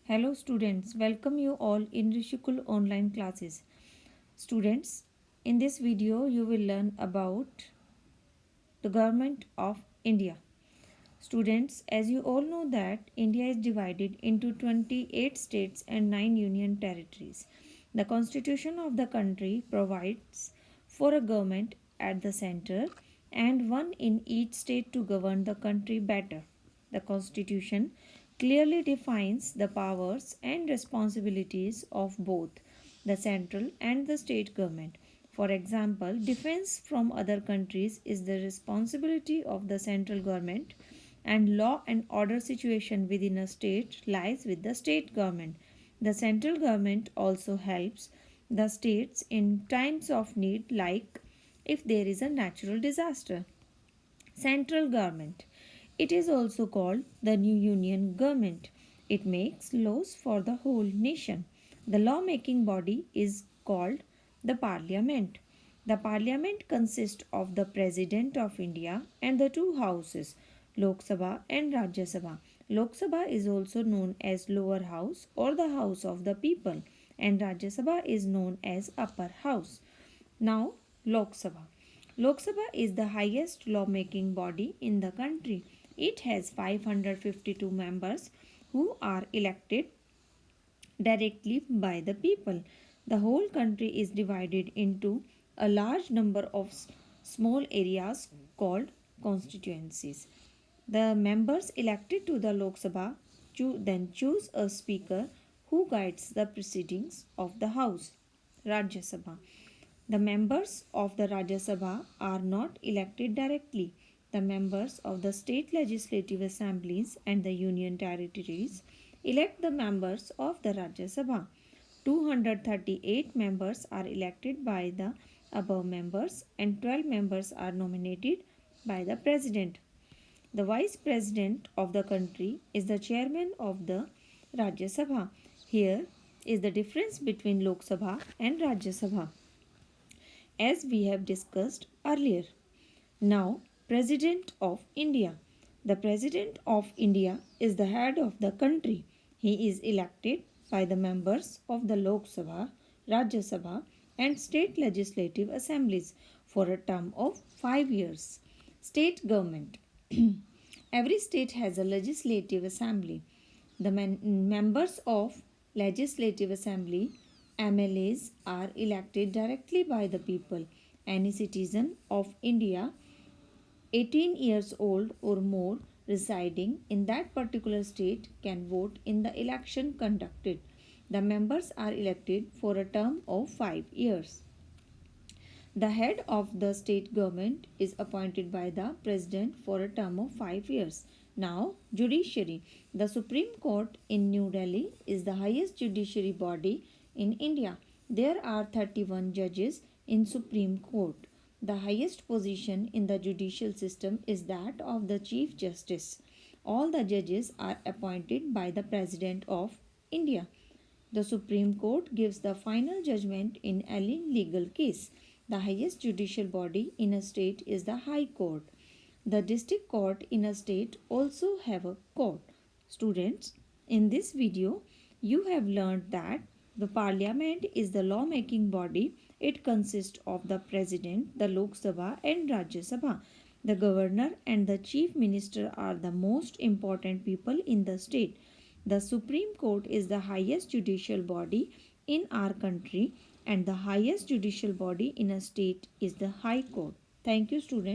Hello students, welcome you all in Rishikul online classes. Students, in this video you will learn about the government of India. Students, as you all know that India is divided into 28 states and 9 union territories. The constitution of the country provides for a government at the center and one in each state to govern the country better. The constitution clearly defines the powers and responsibilities of both the central and the state government. For example, defense from other countries is the responsibility of the central government and law and order situation within a state lies with the state government. The central government also helps the states in times of need, like if there is a natural disaster. Central government. It is also called the new union government. It makes laws for the whole nation. The lawmaking body is called the parliament. The parliament consists of the president of India and the two houses, Lok Sabha and Rajya Sabha. Lok Sabha is also known as lower house or the house of the people, and Rajya Sabha is known as upper house. Now, Lok Sabha. Lok Sabha is the highest lawmaking body in the country. It has 552 members who are elected directly by the people. The whole country is divided into a large number of small areas called constituencies. The members elected to the Lok Sabha then choose a speaker who guides the proceedings of the House. Rajya Sabha. The members of the Rajya Sabha are not elected directly. The members of the state legislative assemblies and the union territories elect the members of the Rajya Sabha. 238 members are elected by the above members and 12 members are nominated by the president. The vice president of the country is the chairman of the Rajya Sabha. Here is the difference between Lok Sabha and Rajya Sabha, as we have discussed earlier. Now, President of India. The President of India is the head of the country. He is elected by the members of the Lok Sabha, Rajya Sabha, and state legislative assemblies for a term of 5 years. State government. Every state has a legislative assembly. The members of legislative assembly MLAs are elected directly by the people. Any citizen of India 18 years old or more residing in that particular state can vote in the election conducted. The members are elected for a term of 5 years. The head of the state government is appointed by the president for a term of 5 years. Now, judiciary. The Supreme Court in New Delhi is the highest judiciary body in India. There are 31 judges in Supreme Court. The highest position in the judicial system is that of the Chief Justice. All the judges are appointed by the President of India. The Supreme Court gives the final judgment in any legal case. The highest judicial body in a state is the High Court. The district court in a state also have a court. Students, in this video, you have learned that the parliament is the lawmaking body. It consists of the president, the Lok Sabha and Rajya Sabha. The governor and the chief minister are the most important people in the state. The Supreme Court is the highest judicial body in our country, and the highest judicial body in a state is the High Court. Thank you, students.